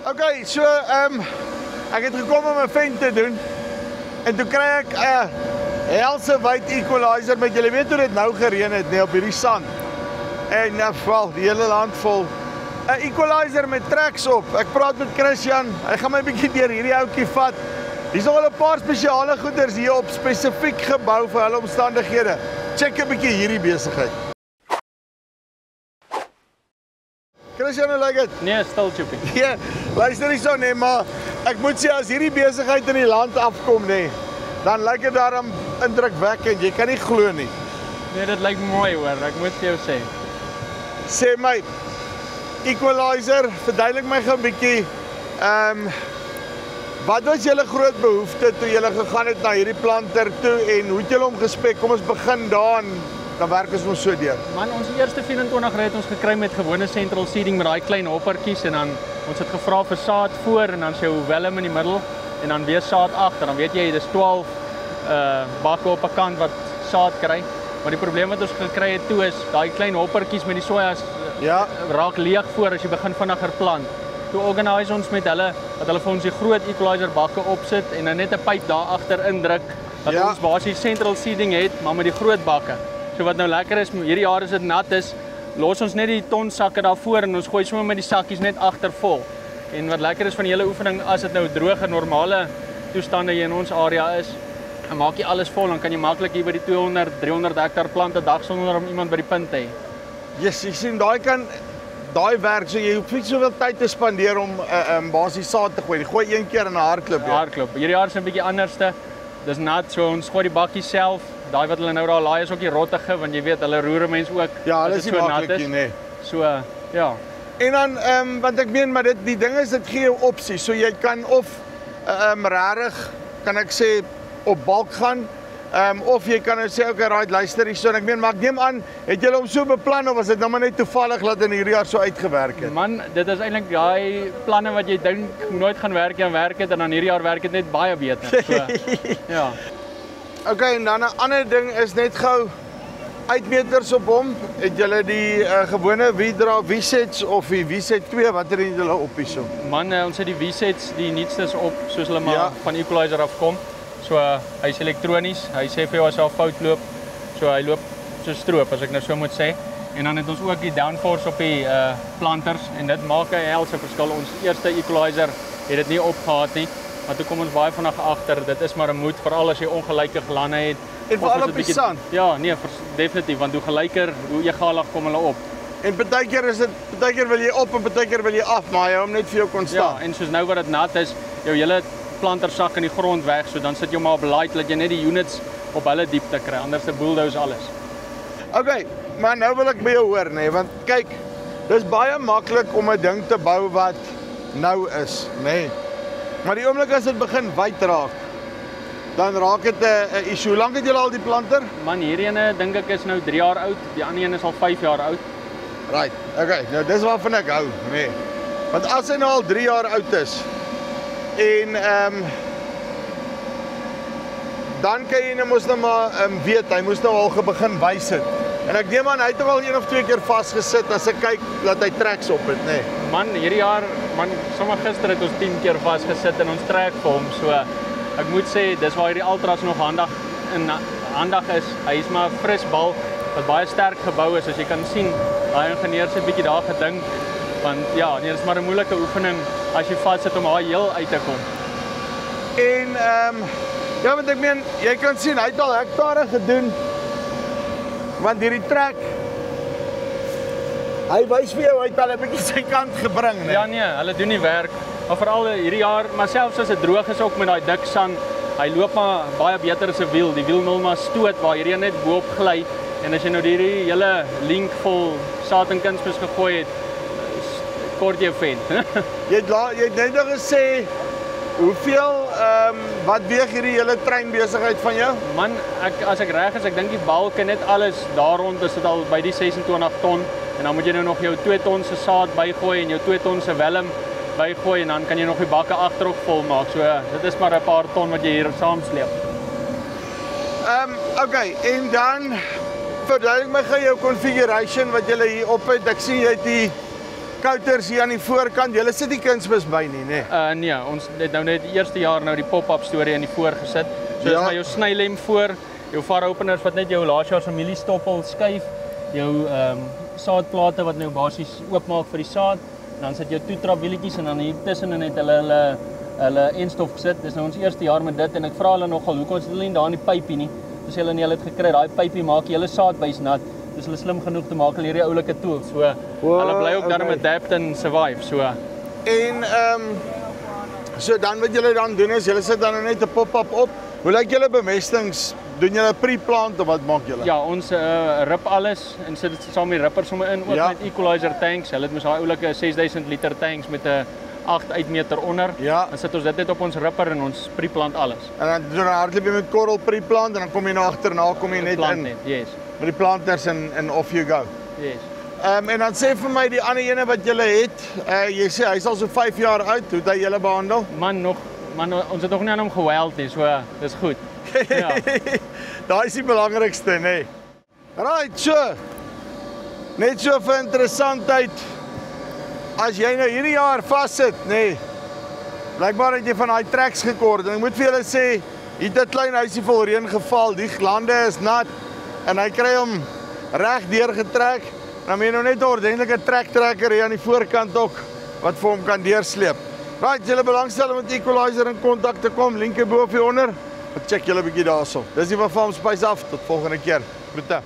Okay, so ek het gekom om 'n vent te doen en toe kry ek 'n helse wyd equalizer met julle weet hoe dit nou gereën het nee op hierdie sand. En wel, die hele land vol. 'n Equalizer met tracks op. Ek praat met Christian. Hy gaan my 'n bietjie deur hierdie ouetjie vat. Hier's nog 'n paar spesiale goeders hier op spesifiek gebou vir hulle omstandighede. Check 'n bietjie hierdie besigheid. Christian, hoe lyk dit? Nee, stil choppie. Ja, luister hierso nee, maar ek moet sê as hierdie besigheid in die land afkom nee, dan lyk dit daarom indrukwekkend. Jy kan nie glo nie. Nee, dit lyk mooi hoor, ek moet vir jou sê. Sê my, equalizer, verduidelik my gou 'n bietjie, wat was julle groot behoefte toe julle gegaan het na hierdie planter toe en hoe het julle hom gespek? Kom ons begin daar en dan werk ons so deur. Man, ons eerste 24 ry het ons gekry met gewone central seeding met daai klein hoppertjies en dan ons het gevra vir saad voor en dan sy welm in die middel en dan weer saad agter. Dan weet jy, dis 12 bakke op 'n kant wat saad kry. Maar die probleem wat ons gekry het toe is daai klein hoppertjies met die sojas raak leeg voor as jy begin vinniger plant. Toe organise ons met hulle dat hulle vir ons die groot equalizer bakke opsit en dan net 'n pyp daar agter indruk dat ons basies central seeding het, maar met die groot bakke. So wat nou lekker is, hierdie jaar as dit nat is, los ons net die tonsakke daarvoor en ons gooi sommer met die sakkies net agter vol. En wat lekker is van die hele oefening, as dit nou droog en normale toestande hier in ons area is, dan maak jy alles vol, dan kan jy maklik hier by die 200, 300 hektar plant 'n dag sonder om iemand by die punt te hê. Yes, jy sien daai werk, so jy hoef nie soveel tyd te spandeer om basies saad te gooi. Jy gooi een keer in 'n hardloop. Hardloop. Hierdie jaar is 'n bietjie anderste. Dis nat, so ons gooi die bakkie self. Daai wat hulle nou daar laai is ook die rottige, want jy weet hulle roer mense ook. Ja, hulle is nie maklik nie, nee. So, ja. En dan want ek meen maar die ding is dit gee jou opsies. So jy kan of regtig kan ek sê op balk gaan of jy kan nou sê okay, right, luister hierso en ek meen maar ek neem aan, het julle hom so beplan of was dit nou maar net toevallig dat in hierdie jaar so uitgewerk het? Man, dit is eintlik daai planne wat jy dink nooit gaan werk en dan hierdie jaar werk dit net baie beter. So, ja. Okay, en dan 'n ander ding is net gou uitmeters op hom. Het julle die gewone Widra V-sets of die V-set 2, wat het julle op hierso? Man, ons het die V-sets, die nuutstes op soos hulle maar van equalizer afkom. So hy's elektronies. Hy sê vir jou as hy al fout loop, so hy loop so stroop as ek nou so moet sê. En dan het ons ook die downforce op die planters en dit maak 'n helse verskil. Ons eerste equalizer het dit nie opgehad nie. Maar toe kom ons baie vinnig agter, dit is maar 'n moed veral as jy ongelyke glande het. En veral op die sand. Ja, nee, definitief, want hoe gelyker, hoe egalig kom hulle op. En partykeer wil jy op en partykeer wil jy af, maar jy hom net vir jou konstant. Ja, en soos nou wat dit nat is, jou hele planter sak in die grond weg, so dan sit jy maar op light dat jy net die units op hulle diepte kry, anders te bulldoze alles. Okay, maar nou wil ek by jou hoor, nee, want kyk, dis baie maklik om 'n ding te bou wat nou is, nee. Maar die oomblik as dit begin wyd raak, dan raak dit 'n issue. Hoe lank het julle al die planter? Man, hierdie ene dink ek is nou 3 jaar oud, die ander een is al 5 jaar oud. Right. Okay, nou dis waarvan ek hou, nee. Want as hy nou al 3 jaar oud is en dan kan jy nou mos nou maar weet, hy moes nou al begin wys het. En ek neem aan hy het al 1 of 2 keer vasgesit as ek kyk dat hy tracks op het, nee. Man, hierdie jaar, man, sommer gister het ons 10 keer vasgesit en ons trek vir hom, so ek moet sê, dis waar hierdie ultras nog handig is. Hy is maar 'n fris bal wat baie sterk gebou is, as jy kan sien. Daai ingenieurs het 'n bietjie daar gedink, want ja, nee, dis maar 'n moeilike oefening as jy vassit om daai heel uit te kom. En ja, want ek meen, jy kan sien hy het al hektare gedoen. Want hierdie trek hy wys vir jou hy het al 'n bietjie sy kant gebring, nee. Ja nee, hulle doen die werk. Maar veral hierdie jaar, maar selfs as dit droog is ook met daai dik sand, hy loop maar baie beter as 'n wiel. Die wiel wil maar stoot waar hierdie net bo-op gly en as jy nou hierdie hele link vol saad en kunsmis gegooi het, kort jy vent. Jy het net nog gesê hoeveel wat weeg hierdie hele treinbesigheid van jou? Man, as ek reg is, ek dink die balk en net alles daar rond is dit al by die 26 ton en dan moet jy nou nog jou 2 ton se saad bygooi en jou 2 ton se welm bygooi en dan kan jy nog die bakke agter ook vol maak. So dit is maar 'n paar ton wat jy hier saamsleep. Okay, en dan verduidelik my gou jou configuration wat jy hier op het. Ek sien jy het die kouters hier aan die voorkant. Julle sit die kunsmis by nie, né? Nee, ons het nou net die eerste jaar nou die pop-up storie in die voor gesit. So Ja. is maar jou snylem voor, jou var openers wat net jou laasjaars familiestoppel skuif, jou saadplate wat nou basies oopmaak vir die saad, en dan sit jou toetrap wielietjies en dan hier tussenin het hulle enstof gesit. Dis nou ons eerste jaar met dit en ek vra hulle nogal hoekom sit hulle nie daar in die pypie nie. Dis hulle nie, hulle het gekry, daai pypie maak die hele saadbuis nat. Dis hulle slim genoeg te maak hulle hierdie oulike tool. So hulle bly ook daarmee adapt en survive. So En so dan wat julle dan doen is julle sit dan net 'n pop-up op. Hoe lyk julle bemestings? Doen julle pre-plant of wat maak julle? ja, ons rip alles en sit dit saam met die ripper sommer in ook Ja. met equalizer tanks. Hulle het mos daai oulike 6000 liter tanks met 'n 8 uitmeter onder. Ja. Dan sit ons dit net op ons ripper en ons pre-plant alles. En dan hardloop jy met korrel pre-plant en dan kom jy na agterna kom jy net Plant in net. Yes. met die planters en off you go. Yes. En dan sê vir my die ander ene wat julle het, jy sê hy's al so 5 jaar oud, hoe het hy julle behandel? Man, ons het nog nie aan hom geweld nie, so dis goed. Ja. Daai is die belangrikste, nê. Right, so. Net so vir interessantheid. As jy nou hierdie jaar vassit, nê. Blykbaar het jy van daai tracks gekort en ek moet vir julle sê, hier het 'n klein huisie vol reën geval, die lande is nat en hy kry hom reg deur getrek. Dan moet jy nou net 'n ordentlike trekker hier aan die voorkant ook wat vir hom kan deursleep. Right, as julle belangstel om met Equalizer in kontak te kom, linke bo of hieronder. Check julle 'n bietjie daarso. Dis die van Farm Spice af. Tot volgende keer. Groete.